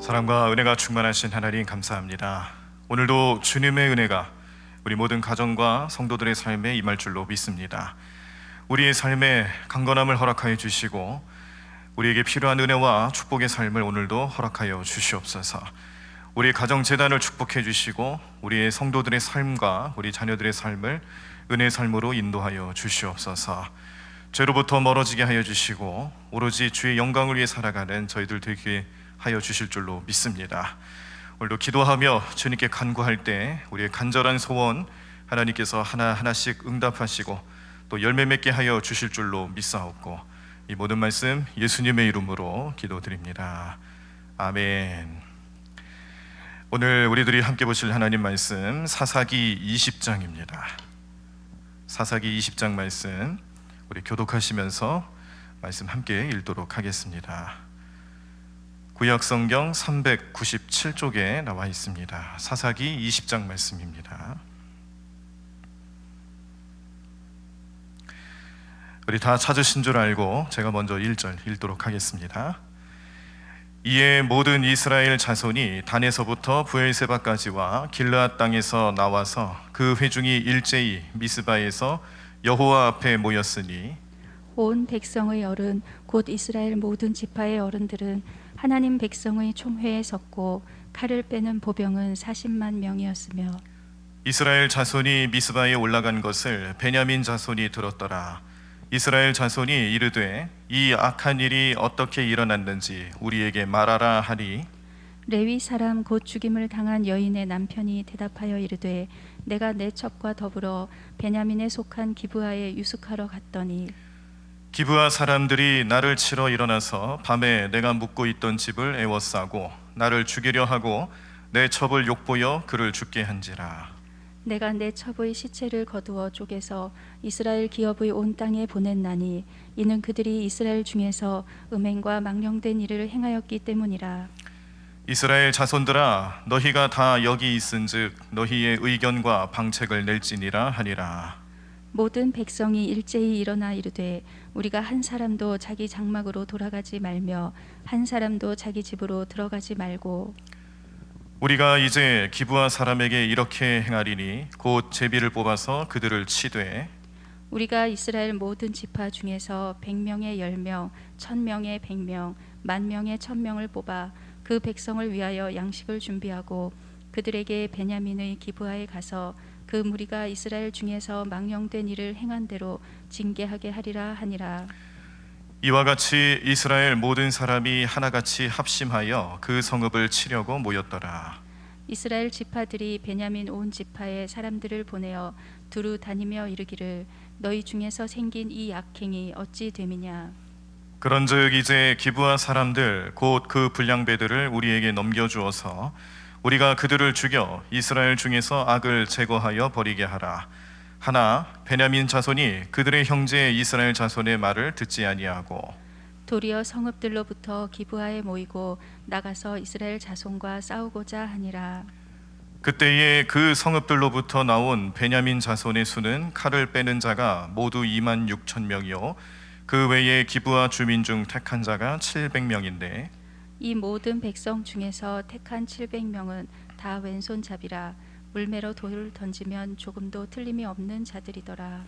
사랑과 은혜가 충만하신 하나님 감사합니다. 오늘도 주님의 은혜가 우리 모든 가정과 성도들의 삶에 임할 줄로 믿습니다. 우리의 삶에 강건함을 허락하여 주시고 우리에게 필요한 은혜와 축복의 삶을 오늘도 허락하여 주시옵소서. 우리의 가정 재단을 축복해 주시고 우리의 성도들의 삶과 우리 자녀들의 삶을 은혜의 삶으로 인도하여 주시옵소서. 죄로부터 멀어지게 하여 주시고 오로지 주의 영광을 위해 살아가는 저희들 되게 하여 주실 줄로 믿습니다. 오늘도 기도하며 주님께 간구할 때 우리의 간절한 소원 하나님께서 하나하나씩 응답하시고 또 열매 맺게 하여 주실 줄로 믿사옵고 이 모든 말씀 예수님의 이름으로 기도드립니다. 아멘. 오늘 우리들이 함께 보실 하나님 말씀 사사기 20장입니다. 사사기 20장 말씀 우리 교독하시면서 말씀 함께 읽도록 하겠습니다. 구약성경 397쪽에 나와 있습니다. 사사기 20장 말씀입니다. 우리 다 찾으신 줄 알고 제가 먼저 1절 읽도록 하겠습니다. 이에 모든 이스라엘 자손이 단에서부터 브엘세바까지와 길르앗 땅에서 나와서 그 회중이 일제히 미스바에서 여호와 앞에 모였으니 온 백성의 어른 곧 이스라엘 모든 지파의 어른들은 하나님 백성의 총회에 섰고 칼을 빼는 보병은 40만 명이었으며 이스라엘 자손이 미스바에 올라간 것을 베냐민 자손이 들었더라. 이스라엘 자손이 이르되 이 악한 일이 어떻게 일어났는지 우리에게 말하라 하니 레위 사람 곧 죽임을 당한 여인의 남편이 대답하여 이르되 내가 내 첩과 더불어 베냐민에 속한 기브아에 유숙하러 갔더니 기브아 사람들이 나를 치러 일어나서 밤에 내가 묵고 있던 집을 에워싸고 나를 죽이려 하고 내 첩을 욕보여 그를 죽게 한지라. 내가 내 첩의 시체를 거두어 쪼개서 이스라엘 기업의 온 땅에 보냈나니 이는 그들이 이스라엘 중에서 음행과 망령된 일을 행하였기 때문이라. 이스라엘 자손들아 너희가 다 여기 있은즉 너희의 의견과 방책을 낼지니라 하니라. 모든 백성이 일제히 일어나 이르되 우리가 한 사람도 자기 장막으로 돌아가지 말며 한 사람도 자기 집으로 들어가지 말고 우리가 이제 기브아 사람에게 이렇게 행하리니 곧 제비를 뽑아서 그들을 치되 우리가 이스라엘 모든 지파 중에서 100명에 10명, 1000명에 100명, 10,000명에 1000명을 뽑아 그 백성을 위하여 양식을 준비하고 그들에게 베냐민의 기브아에 가서 그 무리가 이스라엘 중에서 망령된 일을 행한 대로 징계하게 하리라 하니라. 이와 같이 이스라엘 모든 사람이 하나같이 합심하여 그 성읍을 치려고 모였더라. 이스라엘 지파들이 베냐민 온 지파에 사람들을 보내어 두루 다니며 이르기를 너희 중에서 생긴 이 악행이 어찌 됨이냐. 그런즉 이제 기브아 사람들 곧 그 불량배들을 우리에게 넘겨주어서 우리가 그들을 죽여 이스라엘 중에서 악을 제거하여 버리게 하라. 하나 베냐민 자손이 그들의 형제 이스라엘 자손의 말을 듣지 아니하고 도리어 성읍들로부터 기브아에 모이고 나가서 이스라엘 자손과 싸우고자 하니라. 그때에 그 성읍들로부터 나온 베냐민 자손의 수는 칼을 빼는 자가 모두 26,000명이요 그 외에 기브아 주민 중 택한 자가 700명인데 이 모든 백성 중에서 택한 700명은 다 왼손잡이라 물매로 돌을 던지면 조금도 틀림이 없는 자들이더라.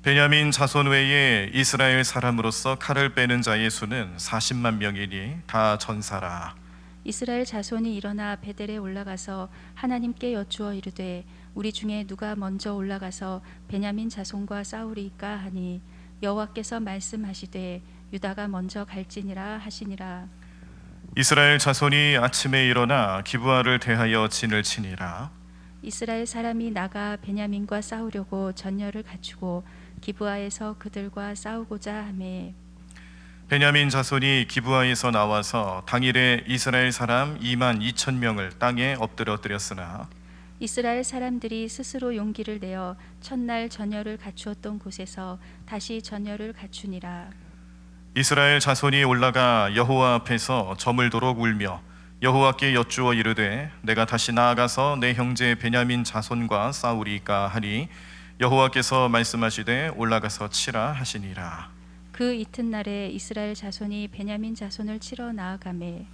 베냐민 자손 외에 이스라엘 사람으로서 칼을 빼는 자의 수는 40만 명이니 다 전사라. 이스라엘 자손이 일어나 베델에 올라가서 하나님께 여쭈어 이르되 우리 중에 누가 먼저 올라가서 베냐민 자손과 싸우리이까 하니 여호와께서 말씀하시되 유다가 먼저 갈지니라 하시니라. 이스라엘 자손이 아침에 일어나 기브아를 대하여 진을 치니라. 이스라엘 사람이 나가 베냐민과 싸우려고 전열을 갖추고 기브아에서 그들과 싸우고자 하매 베냐민 자손이 기브아에서 나와서 당일에 이스라엘 사람 22,000명을 땅에 엎드려뜨렸으나 이스라엘 사람들이 스스로 용기를 내어 첫날 전열을 갖추었던 곳에서 다시 전열을 갖추니라. 이스라엘 자손이 올라가 여호와 앞에서 저물도록 울며 여호와께 여쭈어 이르되 내가 다시 나아가서 내 형제 베냐민 자손과 싸우리이까 하니 여호와께서 말씀하시되 올라가서 치라 하시니라. 그 이튿날에 이스라엘 자손이 베냐민 자손을 치러 나아가매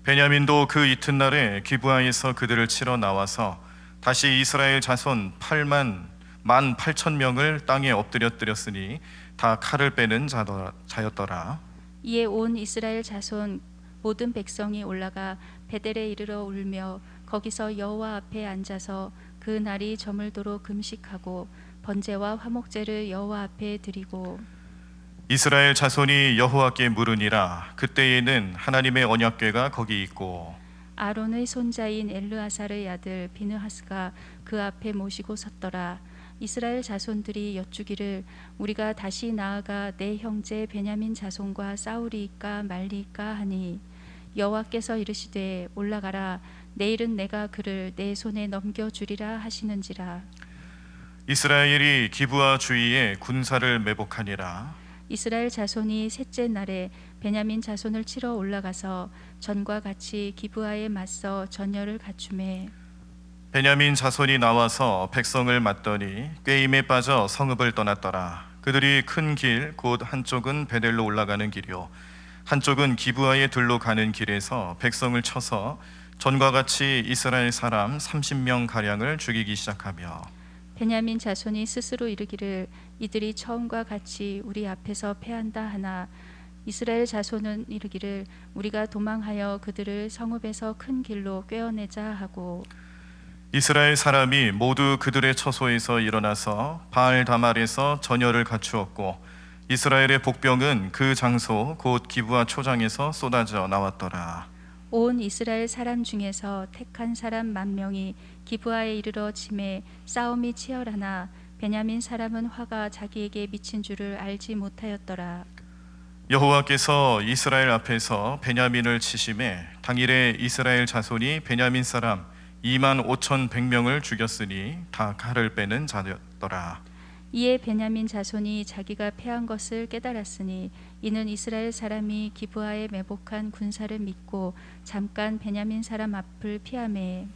베냐민도 그 이튿날에 기브아에서 그들을 치러 나와서 다시 이스라엘 자손 18,000명을 땅에 엎드렸으니 다 칼을 빼는 자였더라. 이에 온 이스라엘 자손 모든 백성이 올라가 베델에 이르러 울며 거기서 여호와 앞에 앉아서 그 날이 저물도록 금식하고 번제와 화목제를 여호와 앞에 드리고 이스라엘 자손이 여호와께 물으니라. 그때에는 하나님의 언약궤가 거기 있고 아론의 손자인 엘르아사르의 아들 비느하스가 그 앞에 모시고 섰더라. 이스라엘 자손들이 여쭈기를 우리가 다시 나아가 내 형제 베냐민 자손과 싸우리이까 말리이까 하니 여호와께서 이르시되 올라가라. 내일은 내가 그를 내 손에 넘겨주리라 하시는지라. 이스라엘이 기브아 주위에 군사를 매복하니라. 이스라엘 자손이 셋째 날에 베냐민 자손을 치러 올라가서 전과 같이 기브아에 맞서 전열을 갖추매 베냐민 자손이 나와서 백성을 맞더니 꾀임에 빠져 성읍을 떠났더라. 그들이 큰 길 곧 한쪽은 베델로 올라가는 길이요 한쪽은 기브아의 들로 가는 길에서 백성을 쳐서 전과 같이 이스라엘 사람 30명 가량을 죽이기 시작하며 베냐민 자손이 스스로 이르기를 이들이 처음과 같이 우리 앞에서 패한다 하나 이스라엘 자손은 이르기를 우리가 도망하여 그들을 성읍에서 큰 길로 꿰어내자 하고 이스라엘 사람이 모두 그들의 처소에서 일어나서 바알 다말에서 전열을 갖추었고 이스라엘의 복병은 그 장소 곧 기브아 초장에서 쏟아져 나왔더라. 온 이스라엘 사람 중에서 택한 사람 10,000명이 기브아에 이르러 침에 싸움이 치열하나 베냐민 사람은 화가 자기에게 미친 줄을 알지 못하였더라. 여호와께서 이스라엘 앞에서 베냐민을 치심에 당일에 이스라엘 자손이 베냐민 사람 25,100명을 죽였으니 다 칼을 빼는 자였더라. 이에 베냐민 자손이 자기가 패한 것을 깨달았으니 이는 이스라엘 사람이 기브아에 매복한 군사를 믿고 잠깐 베냐민 사람 앞을 피하매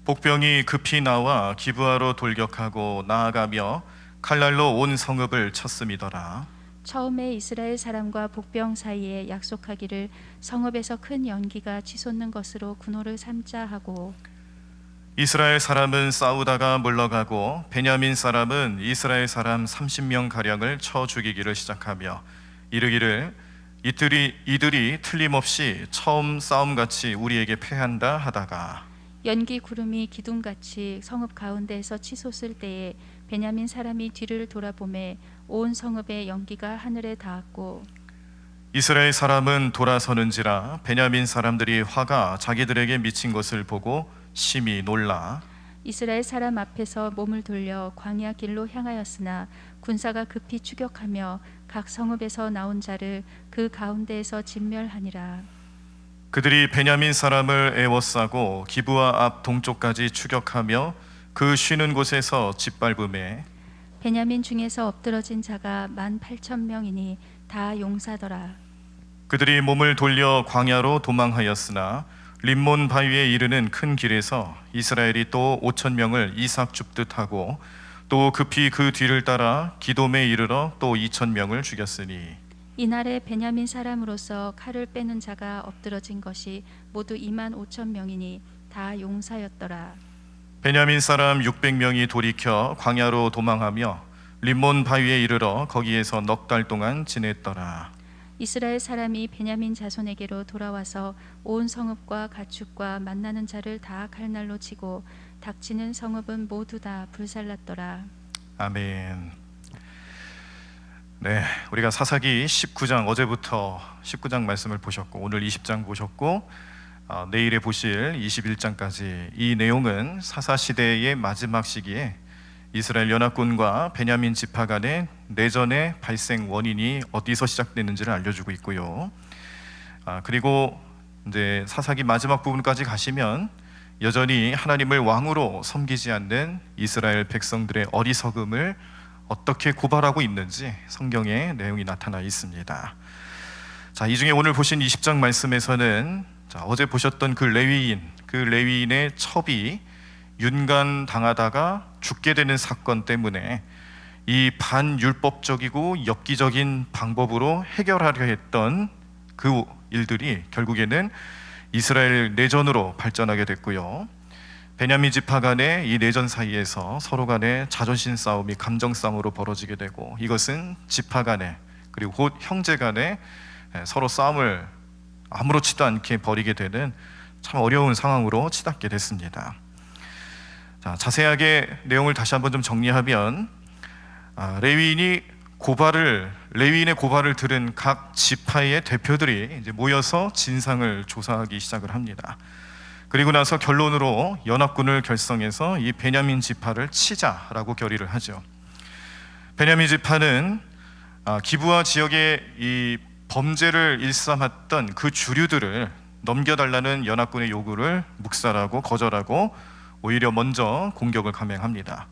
복병이 급히 나와 기브아로 돌격하고 나아가며 칼날로 온 성읍을 쳤음이더라. 처음에 이스라엘 사람과 복병 사이에 약속하기를 성읍에서 큰 연기가 치솟는 것으로 군호를 삼자 하고 이스라엘 사람은 싸우다가 물러가고 베냐민 사람은 이스라엘 사람 30명 가량을 쳐 죽이기를 시작하며 이르기를 이들이 틀림없이 처음 싸움같이 우리에게 패한다 하다가 연기 구름이 기둥같이 성읍 가운데에서 치솟을 때에 베냐민 사람이 뒤를 돌아보매 온 성읍의 연기가 하늘에 닿았고 이스라엘 사람은 돌아서는지라 베냐민 사람들이 화가 자기들에게 미친 것을 보고 심히 놀라 이스라엘 사람 앞에서 몸을 돌려 광야 길로 향하였으나 군사가 급히 추격하며 각 성읍에서 나온 자를 그 가운데에서 진멸하니라. 그들이 베냐민 사람을 애워싸고 기브아 앞 동쪽까지 추격하며 그 쉬는 곳에서 짓밟음에 베냐민 중에서 엎드러진 자가 18,000명이니 다 용사더라. 그들이 몸을 돌려 광야로 도망하였으나 림몬 바위에 이르는 큰 길에서 이스라엘이 또 5,000명을 이삭 줍듯 하고 또 급히 그 뒤를 따라 기돔에 이르러 또 2,000명을 죽였으니 이날에 베냐민 사람으로서 칼을 빼는 자가 엎드러진 것이 모두 25,000명이니 다 용사였더라. 베냐민 사람 600명이 돌이켜 광야로 도망하며 림몬 바위에 이르러 거기에서 넉 달 동안 지냈더라. 이스라엘 사람이 베냐민 자손에게로 돌아와서 온 성읍과 가축과 만나는 자를 다 칼날로 치고 닥치는 성읍은 모두 다 불살랐더라. 아멘. 네, 우리가 사사기 19장 어제부터 19장 말씀을 보셨고 오늘 20장 보셨고 내일에 보실 21장까지 이 내용은 사사 시대의 마지막 시기에 이스라엘 연합군과 베냐민 지파 간의 내전의 발생 원인이 어디서 시작됐는지를 알려주고 있고요. 그리고 이제 사사기 마지막 부분까지 가시면 여전히 하나님을 왕으로 섬기지 않는 이스라엘 백성들의 어리석음을 어떻게 고발하고 있는지 성경에 내용이 나타나 있습니다. 자, 이 중에 오늘 보신 20장 말씀에서는 어제 보셨던 그 레위인의 첩이 윤간 당하다가 죽게 되는 사건 때문에 이 반율법적이고 엽기적인 방법으로 해결하려 했던 그 일들이 결국에는 이스라엘 내전으로 발전하게 됐고요. 베냐민 지파 간의 이 내전 사이에서 서로 간의 자존심 싸움이 감정 싸움으로 벌어지게 되고, 이것은 지파 간의 그리고 곧 형제 간의 서로 싸움을 아무렇지도 않게 벌이게 되는 참 어려운 상황으로 치닫게 됐습니다. 자, 자세하게 내용을 다시 한번 좀 정리하면, 레위인의 고발을 들은 각 지파의 대표들이 이제 모여서 진상을 조사하기 시작을 합니다. 그리고 나서 결론으로 연합군을 결성해서 이 베냐민 지파를 치자라고 결의를 하죠. 베냐민 지파는 기브아 지역의 이 범죄를 일삼았던 그 주류들을 넘겨달라는 연합군의 요구를 묵살하고 거절하고 오히려 먼저 공격을 감행합니다.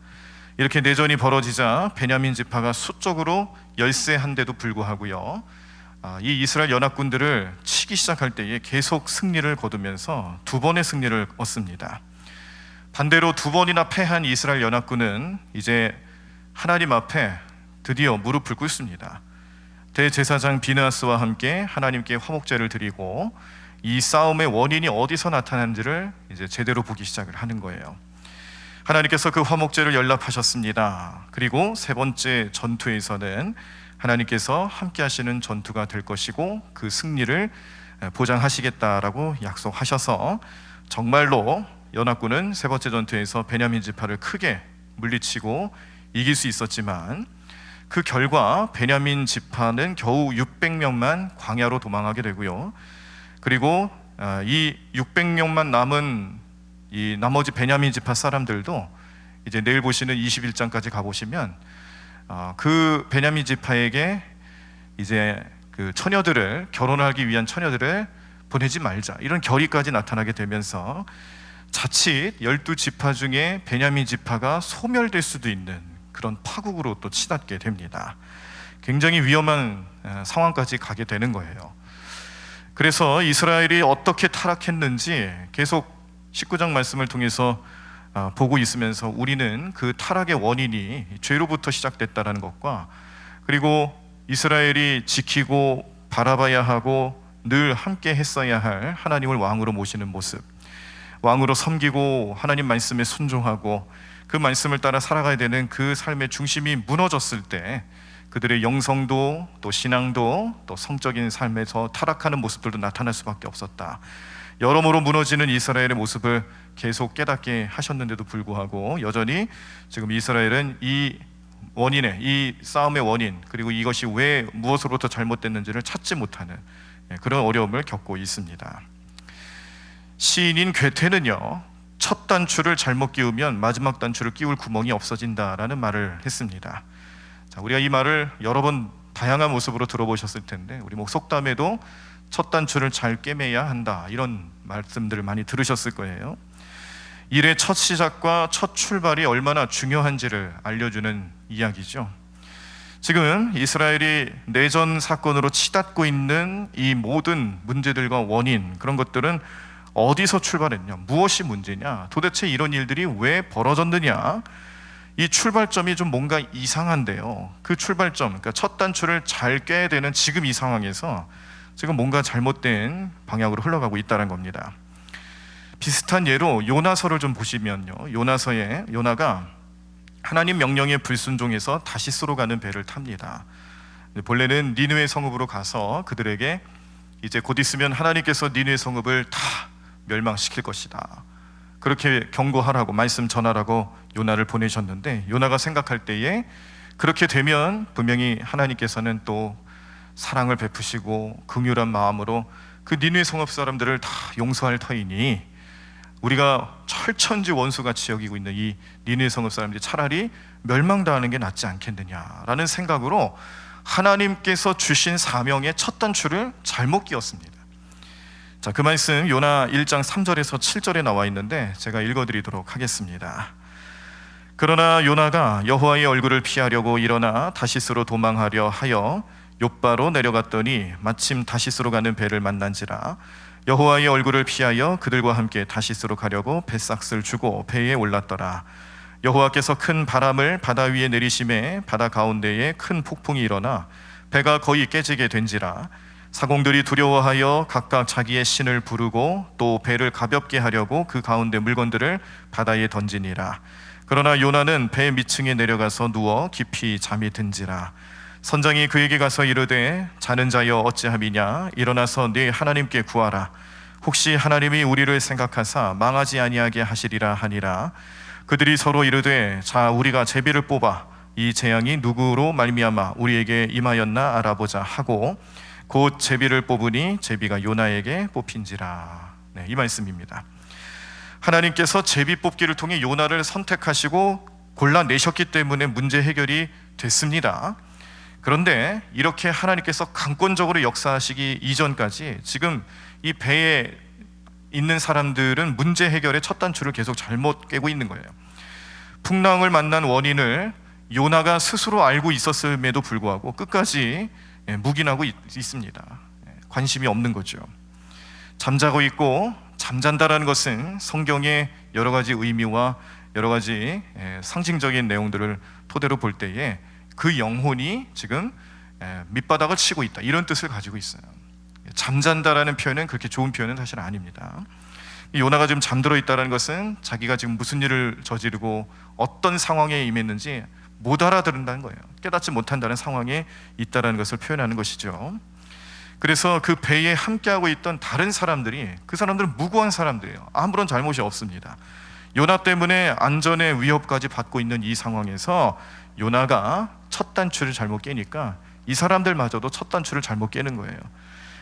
이렇게 내전이 벌어지자 베냐민 지파가 수적으로 열세한데도 불구하고요, 이 이스라엘 연합군들을 치기 시작할 때에 계속 승리를 거두면서 2번의 승리를 얻습니다. 반대로 2번이나 패한 이스라엘 연합군은 이제 하나님 앞에 드디어 무릎을 꿇습니다. 대제사장 비느하스와 함께 하나님께 화목제를 드리고 이 싸움의 원인이 어디서 나타난지를 이제 제대로 보기 시작을 하는 거예요. 하나님께서 그 화목제를 연락하셨습니다. 그리고 3번째 전투에서는 하나님께서 함께 하시는 전투가 될 것이고 그 승리를 보장하시겠다라고 약속하셔서 정말로 연합군은 3번째 전투에서 베냐민 지파를 크게 물리치고 이길 수 있었지만, 그 결과 베냐민 지파는 겨우 600명만 광야로 도망하게 되고요. 그리고 이 600명만 남은 이 나머지 베냐민 지파 사람들도 이제 내일 보시는 21장까지 가보시면 그 베냐민 지파에게 이제 그 처녀들을, 결혼하기 위한 처녀들을 보내지 말자, 이런 결의까지 나타나게 되면서 자칫 12지파 중에 베냐민 지파가 소멸될 수도 있는 그런 파국으로 또 치닫게 됩니다. 굉장히 위험한 상황까지 가게 되는 거예요. 그래서 이스라엘이 어떻게 타락했는지 계속 19장 말씀을 통해서 보고 있으면서 우리는 그 타락의 원인이 죄로부터 시작됐다는 것과, 그리고 이스라엘이 지키고 바라봐야 하고 늘 함께 했어야 할 하나님을 왕으로 모시는 모습, 왕으로 섬기고 하나님 말씀에 순종하고 그 말씀을 따라 살아가야 되는 그 삶의 중심이 무너졌을 때 그들의 영성도 또 신앙도 또 성적인 삶에서 타락하는 모습들도 나타날 수밖에 없었다. 여러모로 무너지는 이스라엘의 모습을 계속 깨닫게 하셨는데도 불구하고 여전히 지금 이스라엘은 이 원인의, 이 싸움의 원인, 그리고 이것이 왜 무엇으로부터 잘못됐는지를 찾지 못하는 그런 어려움을 겪고 있습니다. 시인인 괴테는요, 첫 단추를 잘못 끼우면 마지막 단추를 끼울 구멍이 없어진다라는 말을 했습니다. 자, 우리가 이 말을 여러 번 다양한 모습으로 들어보셨을 텐데, 우리 뭐 속담에도 첫 단추를 잘 꿰매야 한다, 이런 말씀들을 많이 들으셨을 거예요. 일의 첫 시작과 첫 출발이 얼마나 중요한지를 알려주는 이야기죠. 지금 이스라엘이 내전 사건으로 치닫고 있는 이 모든 문제들과 원인, 그런 것들은 어디서 출발했냐, 무엇이 문제냐, 도대체 이런 일들이 왜 벌어졌느냐, 이 출발점이 좀 뭔가 이상한데요. 그 출발점, 그러니까 첫 단추를 잘 꿰야 되는 지금 이 상황에서 지금 뭔가 잘못된 방향으로 흘러가고 있다는 겁니다. 비슷한 예로 요나서를 좀 보시면요, 요나서에 요나가 하나님 명령에 불순종해서 다시스로 가는 배를 탑니다. 본래는 니느웨 성읍으로 가서 그들에게 이제 곧 있으면 하나님께서 니느웨 성읍을 다 멸망시킬 것이다, 그렇게 경고하라고, 말씀 전하라고 요나를 보내셨는데, 요나가 생각할 때에 그렇게 되면 분명히 하나님께서는 또 사랑을 베푸시고 긍휼한 마음으로 그 니느웨 성읍 사람들을 다 용서할 터이니 우리가 철천지 원수같이 여기고 있는 이 니느웨 성읍 사람들이 차라리 멸망당하는 게 낫지 않겠느냐라는 생각으로 하나님께서 주신 사명의 첫 단추를 잘못 끼웠습니다. 자, 그 말씀 요나 1장 3절에서 7절에 나와 있는데 제가 읽어드리도록 하겠습니다. 그러나 요나가 여호와의 얼굴을 피하려고 일어나 다시스로 도망하려 하여 욥바로 내려갔더니 마침 다시스로 가는 배를 만난지라. 여호와의 얼굴을 피하여 그들과 함께 다시스로 가려고 배삭스를 주고 배에 올랐더라. 여호와께서 큰 바람을 바다 위에 내리심에 바다 가운데에 큰 폭풍이 일어나 배가 거의 깨지게 된지라. 사공들이 두려워하여 각각 자기의 신을 부르고 또 배를 가볍게 하려고 그 가운데 물건들을 바다에 던지니라. 그러나 요나는 배 밑층에 내려가서 누워 깊이 잠이 든지라. 선장이 그에게 가서 이르되 자는 자여 어찌함이냐, 일어나서 네 하나님께 구하라. 혹시 하나님이 우리를 생각하사 망하지 아니하게 하시리라 하니라. 그들이 서로 이르되 자 우리가 제비를 뽑아 이 재앙이 누구로 말미암아 우리에게 임하였나 알아보자 하고 곧 제비를 뽑으니 제비가 요나에게 뽑힌지라. 네, 이 말씀입니다. 하나님께서 제비 뽑기를 통해 요나를 선택하시고 골라내셨기 때문에 문제 해결이 됐습니다. 그런데 이렇게 하나님께서 강권적으로 역사하시기 이전까지 지금 이 배에 있는 사람들은 문제 해결의 첫 단추를 계속 잘못 깨고 있는 거예요. 풍랑을 만난 원인을 요나가 스스로 알고 있었음에도 불구하고 끝까지 묵인하고 있습니다. 관심이 없는 거죠. 잠자고 있고, 잠잔다라는 것은 성경의 여러 가지 의미와 여러 가지 상징적인 내용들을 토대로 볼 때에 그 영혼이 지금 밑바닥을 치고 있다, 이런 뜻을 가지고 있어요. 잠잔다라는 표현은 그렇게 좋은 표현은 사실 아닙니다. 요나가 지금 잠들어 있다는 것은 자기가 지금 무슨 일을 저지르고 어떤 상황에 임했는지 못 알아듣는다는 거예요. 깨닫지 못한다는 상황에 있다는 것을 표현하는 것이죠. 그래서 그 배에 함께하고 있던 다른 사람들이, 그 사람들은 무고한 사람들이에요. 아무런 잘못이 없습니다. 요나 때문에 안전의 위협까지 받고 있는 이 상황에서 요나가 첫 단추를 잘못 깨니까 이 사람들마저도 첫 단추를 잘못 깨는 거예요.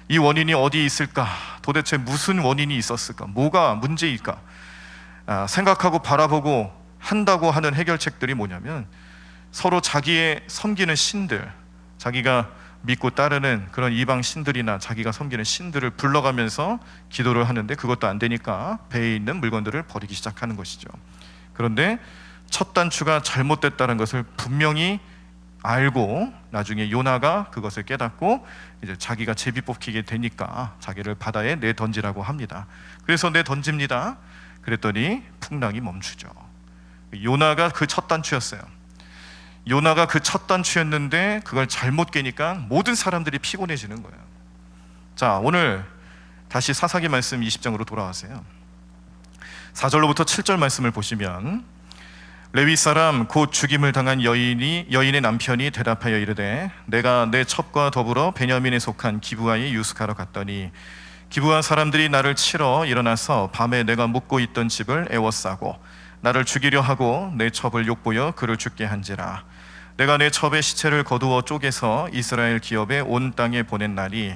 이 원인이 어디에 있을까? 도대체 무슨 원인이 있었을까? 뭐가 문제일까? 생각하고 바라보고 한다고 하는 해결책들이 뭐냐면 서로 자기의 섬기는 신들, 자기가 믿고 따르는 그런 이방 신들이나 자기가 섬기는 신들을 불러가면서 기도를 하는데 그것도 안 되니까 배에 있는 물건들을 버리기 시작하는 것이죠. 그런데 첫 단추가 잘못됐다는 것을 분명히 알고 나중에 요나가 그것을 깨닫고 이제 자기가 제비 뽑히게 되니까 자기를 바다에 내던지라고 합니다. 그래서 내던집니다. 그랬더니 풍랑이 멈추죠. 요나가 그 첫 단추였어요. 요나가 그 첫 단추였는데 그걸 잘못 깨니까 모든 사람들이 피곤해지는 거예요. 자, 오늘 다시 사사기 말씀 20장으로 돌아가세요. 4절로부터 7절 말씀을 보시면 레위 사람 곧 죽임을 당한 여인의 남편이 대답하여 이르되 내가 내 첩과 더불어 베냐민에 속한 기브아에 유숙하러 갔더니 기브아 사람들이 나를 치러 일어나서 밤에 내가 묵고 있던 집을 에워싸고 나를 죽이려 하고 내 첩을 욕보여 그를 죽게 한지라. 내가 내 첩의 시체를 거두어 쪼개서 이스라엘 기업에 온 땅에 보낸 날이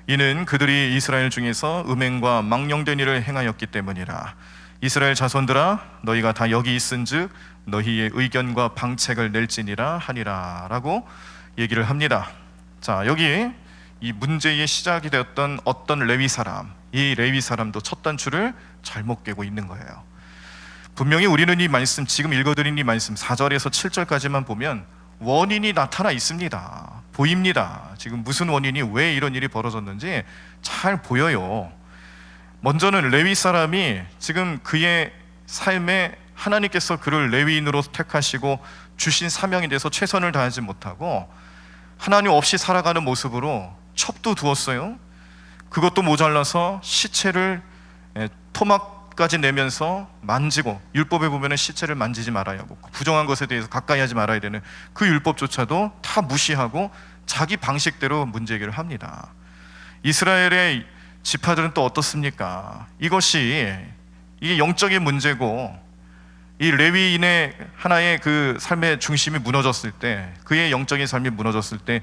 이는 그들이 이스라엘 중에서 음행과 망령된 일을 행하였기 때문이라. 이스라엘 자손들아 너희가 다 여기 있은즉 너희의 의견과 방책을 낼지니라 하니라 라고 얘기를 합니다. 자, 여기 이 문제의 시작이 되었던 어떤 레위 사람, 이 레위 사람도 첫 단추를 잘못 깨고 있는 거예요. 분명히 우리는 이 말씀, 지금 읽어드린 이 말씀 4절에서 7절까지만 보면 원인이 나타나 있습니다. 보입니다. 지금 무슨 원인이, 왜 이런 일이 벌어졌는지 잘 보여요. 먼저는 레위 사람이 지금 그의 삶에 하나님께서 그를 레위인으로 택하시고 주신 사명에 대해서 최선을 다하지 못하고 하나님 없이 살아가는 모습으로 첩도 두었어요. 그것도 모자라서 시체를 토막까지 내면서 만지고, 율법에 보면 시체를 만지지 말아야 하고 부정한 것에 대해서 가까이 하지 말아야 되는 그 율법조차도 다 무시하고 자기 방식대로 문제 해결을 합니다. 이스라엘의 지파들은 또 어떻습니까? 이게 영적인 문제고 이 레위인의 하나의 그 삶의 중심이 무너졌을 때, 그의 영적인 삶이 무너졌을 때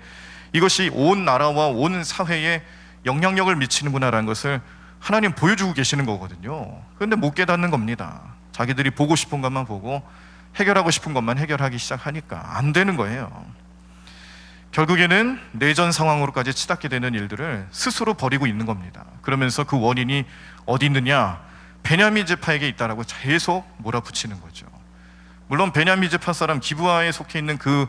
이것이 온 나라와 온 사회에 영향력을 미치는구나라는 것을 하나님 보여주고 계시는 거거든요. 그런데 못 깨닫는 겁니다. 자기들이 보고 싶은 것만 보고 해결하고 싶은 것만 해결하기 시작하니까 안 되는 거예요. 결국에는 내전 상황으로까지 치닫게 되는 일들을 스스로 버리고 있는 겁니다. 그러면서 그 원인이 어디 있느냐? 베냐민 지파에게 있다라고 계속 몰아붙이는 거죠. 물론 베냐민 지파 사람 기브아에 속해 있는 그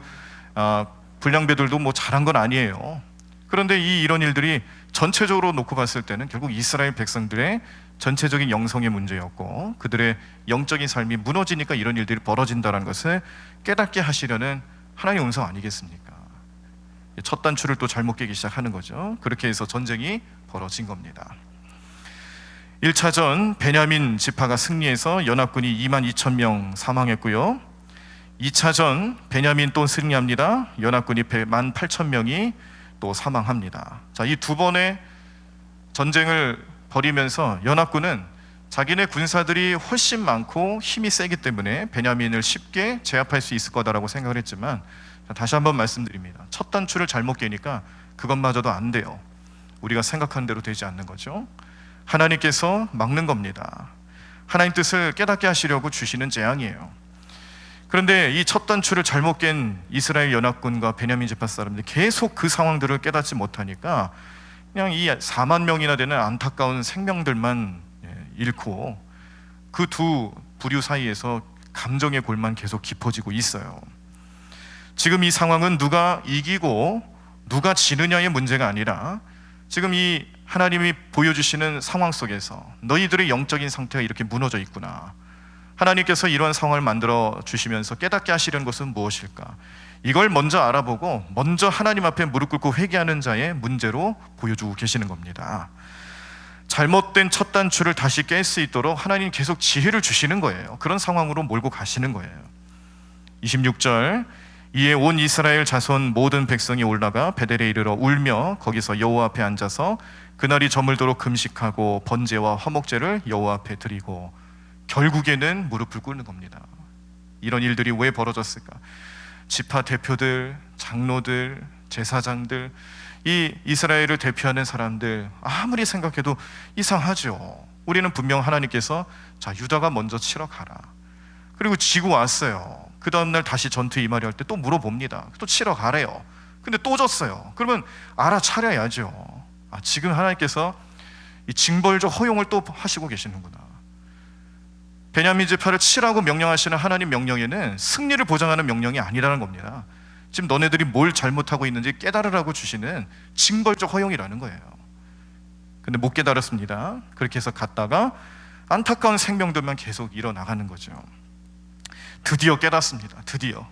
불량배들도 뭐 잘한 건 아니에요. 그런데 이런 일들이 전체적으로 놓고 봤을 때는 결국 이스라엘 백성들의 전체적인 영성의 문제였고 그들의 영적인 삶이 무너지니까 이런 일들이 벌어진다는 것을 깨닫게 하시려는 하나님의 음성 아니겠습니까? 첫 단추를 또 잘못 깨기 시작하는 거죠. 그렇게 해서 전쟁이 벌어진 겁니다. 1차전 베냐민 지파가 승리해서 연합군이 22,000명 사망했고요. 2차전 베냐민 또 승리합니다. 연합군이 18,000명이 또 사망합니다. 자, 이 두 번의 전쟁을 벌이면서 연합군은 자기네 군사들이 훨씬 많고 힘이 세기 때문에 베냐민을 쉽게 제압할 수 있을 거다라고 생각을 했지만, 다시 한번 말씀드립니다. 첫 단추를 잘못 깨니까 그것마저도 안 돼요. 우리가 생각하는 대로 되지 않는 거죠. 하나님께서 막는 겁니다. 하나님 뜻을 깨닫게 하시려고 주시는 재앙이에요. 그런데 이 첫 단추를 잘못 깬 이스라엘 연합군과 베냐민 지파 사람들이 계속 그 상황들을 깨닫지 못하니까 그냥 이 4만 명이나 되는 안타까운 생명들만 잃고 그 두 부류 사이에서 감정의 골만 계속 깊어지고 있어요. 지금 이 상황은 누가 이기고 누가 지느냐의 문제가 아니라 지금 이 하나님이 보여주시는 상황 속에서 너희들의 영적인 상태가 이렇게 무너져 있구나, 하나님께서 이러한 상황을 만들어 주시면서 깨닫게 하시려는 것은 무엇일까, 이걸 먼저 알아보고 먼저 하나님 앞에 무릎 꿇고 회개하는 자의 문제로 보여주고 계시는 겁니다. 잘못된 첫 단추를 다시 깰 수 있도록 하나님 계속 지혜를 주시는 거예요. 그런 상황으로 몰고 가시는 거예요. 26절, 이에 온 이스라엘 자손 모든 백성이 올라가 베델에 이르러 울며 거기서 여호와 앞에 앉아서 그날이 저물도록 금식하고 번제와 화목제를 여호와 앞에 드리고, 결국에는 무릎을 꿇는 겁니다. 이런 일들이 왜 벌어졌을까? 지파 대표들, 장로들, 제사장들, 이 이스라엘을 대표하는 사람들 아무리 생각해도 이상하죠. 우리는 분명 하나님께서 자, 유다가 먼저 치러 가라, 그리고 지고 왔어요. 그 다음날 다시 전투 임하려 할 때 또 물어봅니다. 또 치러 가래요. 근데 또 졌어요. 그러면 알아차려야죠. 지금 하나님께서 이 징벌적 허용을 또 하시고 계시는구나. 베냐민 지파를 치라고 명령하시는 하나님 명령에는 승리를 보장하는 명령이 아니라는 겁니다. 지금 너네들이 뭘 잘못하고 있는지 깨달으라고 주시는 징벌적 허용이라는 거예요. 근데 못 깨달았습니다. 그렇게 해서 갔다가 안타까운 생명들만 계속 일어나가는 거죠. 드디어 깨닫습니다. 드디어.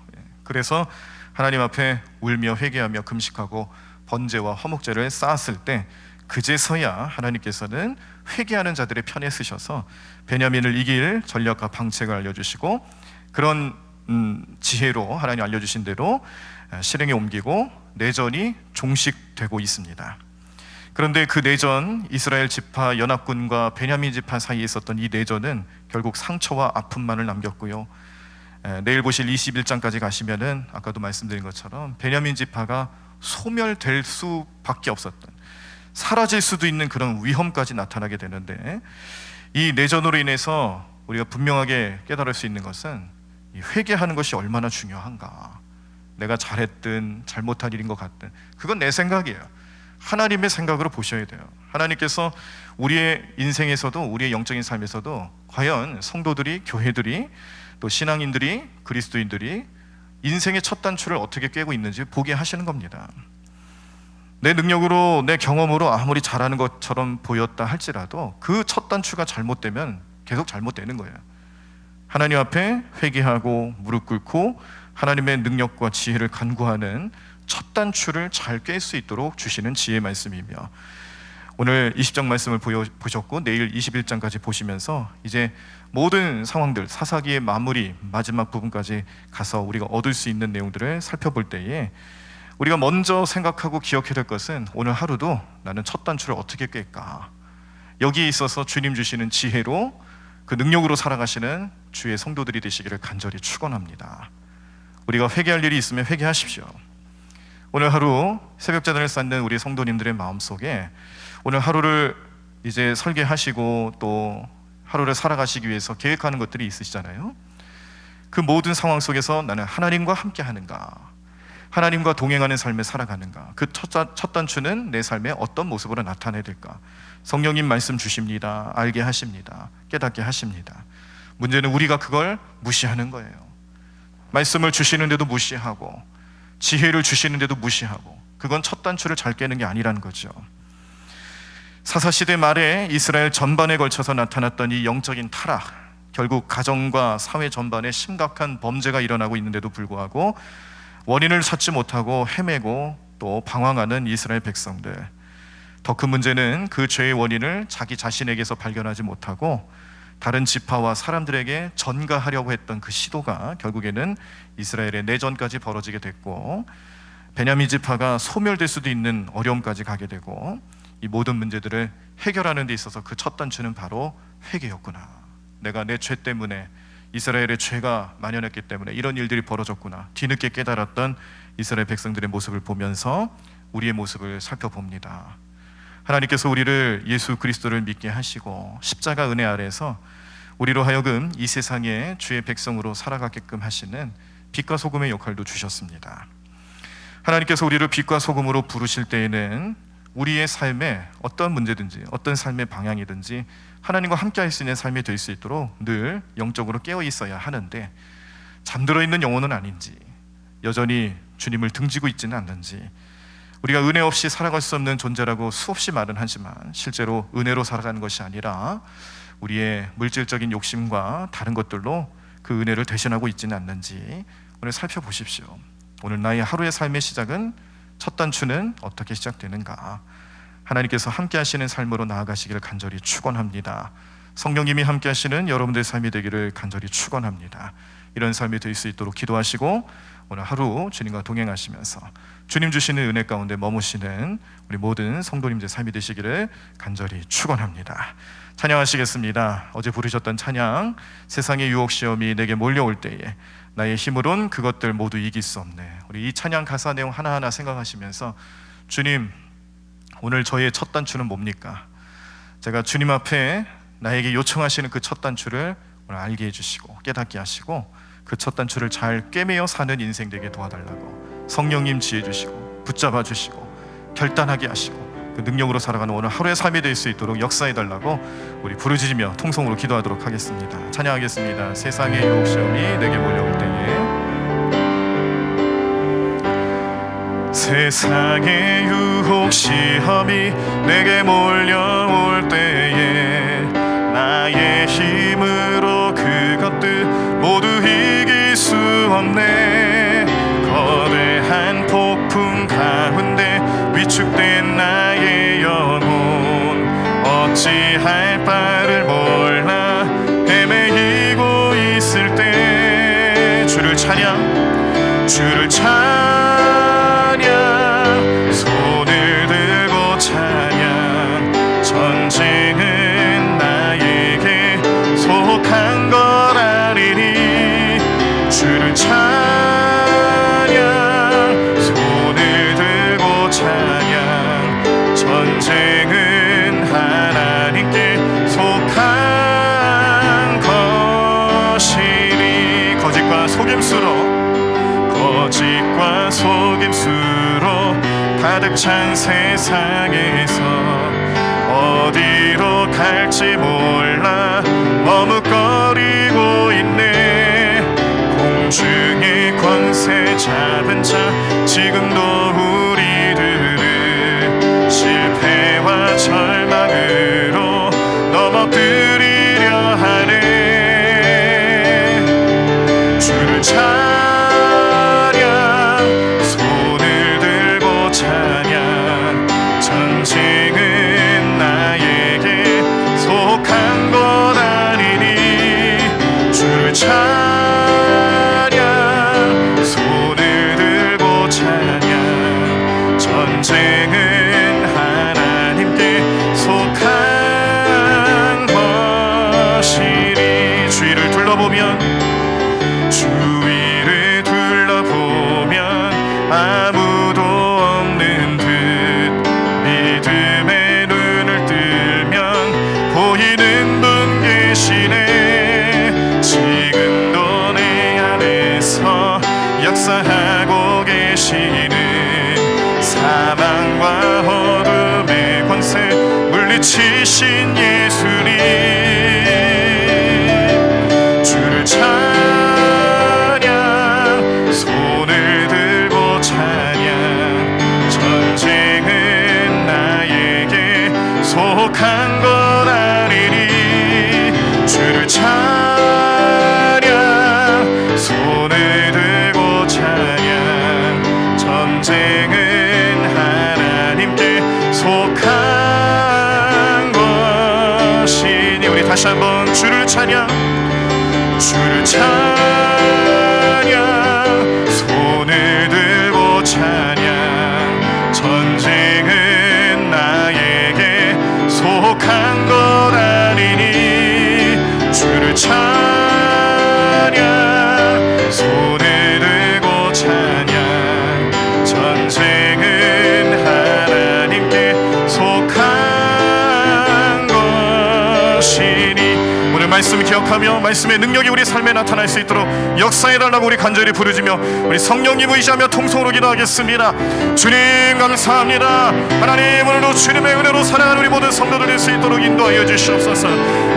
그래서 하나님 앞에 울며 회개하며 금식하고 번제와 화목제를 쌓았을 때 그제서야 하나님께서는 회개하는 자들의 편에 서셔서 베냐민을 이길 전략과 방책을 알려주시고, 그런 지혜로 하나님 알려주신 대로 실행에 옮기고 내전이 종식되고 있습니다. 그런데 그 내전, 이스라엘 지파 연합군과 베냐민 지파 사이에 있었던 이 내전은 결국 상처와 아픔만을 남겼고요. 내일 보실 21장까지 가시면은 아까도 말씀드린 것처럼 베냐민 지파가 소멸될 수밖에 없었던, 사라질 수도 있는 그런 위험까지 나타나게 되는데, 이 내전으로 인해서 우리가 분명하게 깨달을 수 있는 것은 이 회개하는 것이 얼마나 중요한가. 내가 잘했든 잘못한 일인 것 같든 그건 내 생각이에요. 하나님의 생각으로 보셔야 돼요. 하나님께서 우리의 인생에서도, 우리의 영적인 삶에서도 과연 성도들이, 교회들이, 또 신앙인들이, 그리스도인들이 인생의 첫 단추를 어떻게 깨고 있는지 보게 하시는 겁니다. 내 능력으로, 내 경험으로 아무리 잘하는 것처럼 보였다 할지라도 그 첫 단추가 잘못되면 계속 잘못되는 거예요. 하나님 앞에 회개하고 무릎 꿇고 하나님의 능력과 지혜를 간구하는 첫 단추를 잘 깰 수 있도록 주시는 지혜의 말씀이며, 오늘 20장 말씀을 보셨고 내일 21장까지 보시면서 이제 모든 상황들, 사사기의 마무리, 마지막 부분까지 가서 우리가 얻을 수 있는 내용들을 살펴볼 때에 우리가 먼저 생각하고 기억해야 될 것은 오늘 하루도 나는 첫 단추를 어떻게 깰까, 여기에 있어서 주님 주시는 지혜로 그 능력으로 살아가시는 주의 성도들이 되시기를 간절히 축원합니다. 우리가 회개할 일이 있으면 회개하십시오. 오늘 하루 새벽자단을 쌓는 우리 성도님들의 마음속에 오늘 하루를 이제 설계하시고 또 하루를 살아가시기 위해서 계획하는 것들이 있으시잖아요. 그 모든 상황 속에서 나는 하나님과 함께 하는가, 하나님과 동행하는 삶을 살아가는가, 그 첫 단추는 내 삶에 어떤 모습으로 나타내야 될까. 성령님 말씀 주십니다. 알게 하십니다. 깨닫게 하십니다. 문제는 우리가 그걸 무시하는 거예요. 말씀을 주시는데도 무시하고 지혜를 주시는데도 무시하고, 그건 첫 단추를 잘 깨는 게 아니라는 거죠. 사사시대 말에 이스라엘 전반에 걸쳐서 나타났던 이 영적인 타락, 결국 가정과 사회 전반에 심각한 범죄가 일어나고 있는데도 불구하고 원인을 찾지 못하고 헤매고 또 방황하는 이스라엘 백성들. 더 큰 문제는 그 죄의 원인을 자기 자신에게서 발견하지 못하고 다른 지파와 사람들에게 전가하려고 했던 그 시도가 결국에는 이스라엘의 내전까지 벌어지게 됐고, 베냐민 지파가 소멸될 수도 있는 어려움까지 가게 되고, 이 모든 문제들을 해결하는 데 있어서 그 첫 단추는 바로 회개였구나. 내가 내 죄 때문에, 이스라엘의 죄가 만연했기 때문에 이런 일들이 벌어졌구나. 뒤늦게 깨달았던 이스라엘 백성들의 모습을 보면서 우리의 모습을 살펴봅니다. 하나님께서 우리를 예수 그리스도를 믿게 하시고 십자가 은혜 아래에서 우리로 하여금 이 세상에 주의 백성으로 살아가게끔 하시는 빛과 소금의 역할도 주셨습니다. 하나님께서 우리를 빛과 소금으로 부르실 때에는 우리의 삶에 어떤 문제든지 어떤 삶의 방향이든지 하나님과 함께 할 수 있는 삶이 될 수 있도록 늘 영적으로 깨어 있어야 하는데, 잠들어 있는 영혼은 아닌지, 여전히 주님을 등지고 있지는 않는지, 우리가 은혜 없이 살아갈 수 없는 존재라고 수없이 말은 하지만 실제로 은혜로 살아가는 것이 아니라 우리의 물질적인 욕심과 다른 것들로 그 은혜를 대신하고 있지는 않는지 오늘 살펴보십시오. 오늘 나의 하루의 삶의 시작은, 첫 단추는 어떻게 시작되는가? 하나님께서 함께 하시는 삶으로 나아가시기를 간절히 축원합니다. 성령님이 함께 하시는 여러분들의 삶이 되기를 간절히 축원합니다. 이런 삶이 될 수 있도록 기도하시고 오늘 하루 주님과 동행하시면서 주님 주시는 은혜 가운데 머무시는 우리 모든 성도님들의 삶이 되시기를 간절히 축원합니다. 찬양하시겠습니다. 어제 부르셨던 찬양, 세상의 유혹 시험이 내게 몰려올 때에 나의 힘으론 그것들 모두 이길 수 없네. 우리 이 찬양 가사 내용 하나하나 생각하시면서, 주님, 오늘 저의 첫 단추는 뭡니까? 제가 주님 앞에 나에게 요청하시는 그 첫 단추를 오늘 알게 해주시고 깨닫게 하시고 그 첫 단추를 잘 꿰매어 사는 인생 되게 도와달라고 성령님 지혜 주시고 붙잡아 주시고 결단하게 하시고 그 능력으로 살아가는 오늘 하루의 삶이 될 수 있도록 역사해 달라고 우리 부르짖으며 통성으로 기도하도록 하겠습니다. 찬양하겠습니다. 세상의 유혹 시험이 내게 몰려올 때에, 세상의 유혹 시험이 내게 몰려올 때에 나의 힘으로 그것들 모두 이길 수 없네. 거대한 폭풍 가운데 위축된 나의 영혼, 어찌할 바를 몰라 헤매이고 있을 때 주를 찬양, 주를 찬양, 손을 들고 찬양. 전쟁은 나에게 속한 것 아니니 주를 찬양, 손을 들고 찬양. 전쟁은 하나님께 속한 것이니 거짓과 속임수로 가득 찬 세상에서 어디로 갈지 몰라 머뭇거리고 있네. 공중의 권세 잡은 자 지금도 우리들을 실패와 절망으로 넘어뜨리려 하네. 주를 찬양, 손을 들고 찬양. 전쟁은 나에게 속한 것 아니니 주를 찬양, 손을 들고 찬양. 전쟁은 하나님께 속한 것이니. 주위를 둘러보면 아무도 없는 듯 믿음의 눈을 뜨면 보이는 분 계시네. 지금도 내 안에서 역사하고 계시는 사망과 어둠의 권세 물리치신 예수님. 주를 찬양, 손을 들고 찬양. 전쟁은 나에게 속한 것 아니니 주를 찬양, 손을 들고 찬양. 전쟁은 다시 한번 주를 찬양, 주를 찬양, 손을 들고 찬양. 전쟁은 나에게 속한 것 아니니 주를 찬양, 손을 들고 찬양. 전쟁은 하나님께 속한 것이니. 오늘 말씀 기억하며 말씀의 능력이 우리 삶에 나타날 수 있도록 역사해달라고 우리 간절히 부르짖며 우리 성령님 의지하며 통성으로 기도하겠습니다. 주님 감사합니다. 하나님, 오늘도 주님의 은혜로 살아가는 우리 모든 성도들 될 수 있도록 인도하여 주시옵소서.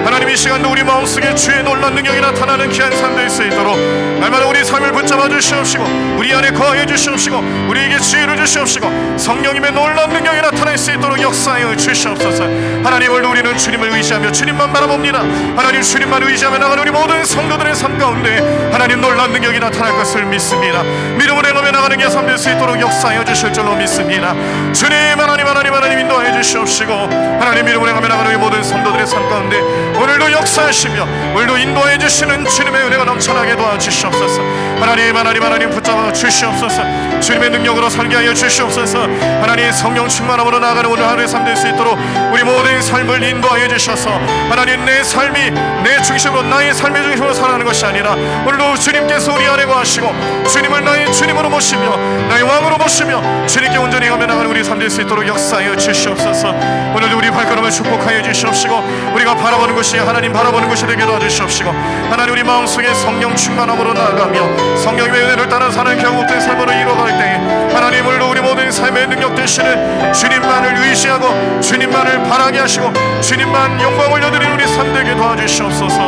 하나님, 이 시간도 우리 마음속에 주의 놀란 능력이 나타나는 귀한 삶 될 수 있도록 날마다 우리 삶을 붙잡아 주시옵시고 우리 안에 거하여 주시옵시고 우리에게 지혜를 주시옵시고 성령님의 놀란 능력이 나타날 수 있도록 역사하여 주시옵소서. 하나님, 오늘도 우리는 주님을 의지하며 주님만 바라봅니다. 하나님, 주님만 의지하며 나가는 우리 모든 성도들의 삶 가운데 하나님 놀란 능력이 나타날 것을 믿습니다. 믿음으로 행하며 나가는 게 삶 될 수 있도록 역사하여 주실 줄로 믿습니다. 주님, 하나님 인도하여 주시옵시고 하나님, 믿음으로 행하며 나가는 우리 모든 성도들의 삶 가운데 오늘도 역사하시며 오늘도 인도해 주시는 주님의 은혜가 넘쳐나게 도와주시옵소서. 하나님 붙잡아 주시옵소서. 주님의 능력으로 살게 하여 주시옵소서. 하나님, 성령 충만함으로 나아가는 오늘 하루의 삶 될 수 있도록 우리 모든 삶을 인도하여 주셔서 하나님, 내 삶이 내 중심으로 나의 삶의 중심으로 살아가는 것이 아니라 오늘도 주님께서 우리 안에 거하시고 주님을 나의 주님으로 모시며 나의 왕으로 모시며 주님께 온전히 가며 나가는 우리 삶 될 수 있도록 역사하여 주시옵소서. 오늘도 우리 발걸음을 축복하여 주시옵시고 우리가 바라보는 것이 하나님 바라보는 것이 되게 도와주시옵시고 하나님, 우리 마음속에 성령 충만함으로 나아가며 성령의 은혜를 따라 사는 경고된 삶으로 이루어갈 때에 하나님, 오늘도 우리 모든 삶의 능력 되시는 주님만을 의지하고 주님만을 바라게 하시고 주님만 영광 올려드리는 우리 삶 되게 도와주시옵소서.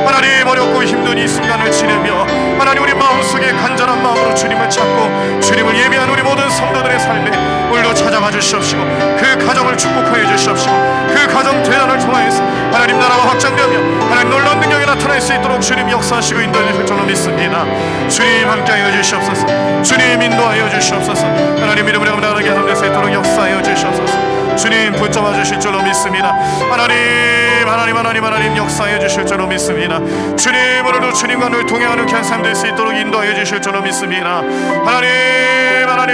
하나님, 어렵고 힘든 이 순간을 지내며 하나님, 우리 마음속에 간절한 마음으로 주님을 찾고 주님을 예배하는 우리 모든 성도들의 삶에 오늘도 찾아가 주시옵시고 그 가정을 축복하여 주시옵시고 그 가정 대단을 통하여서 하나님 나라가 확장되며 하나님 놀라운 능력이 나타날 수 있도록 주님 역사하시고 인도해 주실 줄로 믿습니다. 주님 함께하여 주시옵소서. 주님 인도하여 주시옵소서. 하나님, 이름으로 나가게 하는 수 있도록 역사하여 주시옵소서. 주님 붙잡아 주실 줄로 믿습니다. 하나님 역사해 주실 줄로 믿습니다. 주님, 오늘도 주님과 늘 동행하는 귀한 삶 될 수 있도록 인도해 주실 줄로 믿습니다. 하나님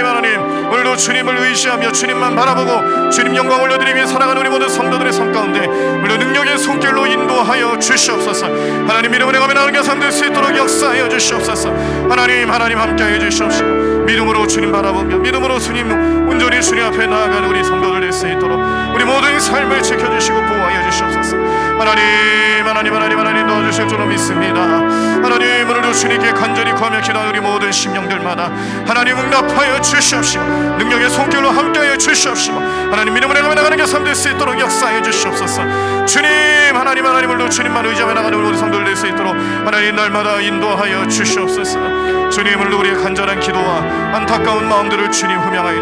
오늘도 주님을 의지하며 주님만 바라보고 주님 영광 올려드리기 위해 살아가는 우리 모든 성도들의 삶 가운데 오늘도 능력의 손길로 인도하여 주시옵소서. 하나님, 이름으로 가며 나가는 귀한 삶 될 수 있도록 역사하여 주시옵소서. 하나님 함께하여 주시옵시고 믿음으로 주님 바라보며 믿음으로 주님 온전히 주님 앞에 나아가는 우리 성도들 될 수 있도록 우리 모든 삶을 지켜주시고 보호하여 주시옵소서. 하나님 도와주실 줄로 믿습니다. 하나님, 오늘도 주님께 간절히 구하며 기도하는 우리 모든 심령들마다 하나님 응답하여 주시옵시고 능력의 손길로 함께하여 주시옵시고 하나님, 믿음으로 행하며 나가는 게 삶 될 수 있도록 역사하여 주시옵소서. 주님, 하나님 오늘도 주님만 의지하며 나가는 우리 성도들 될 수 있도록 하나님 날마다 인도하여 주시옵소서. 주님, 오늘도 우리의 간절한 기도와 안타까운 마음들을 주님 흠양하여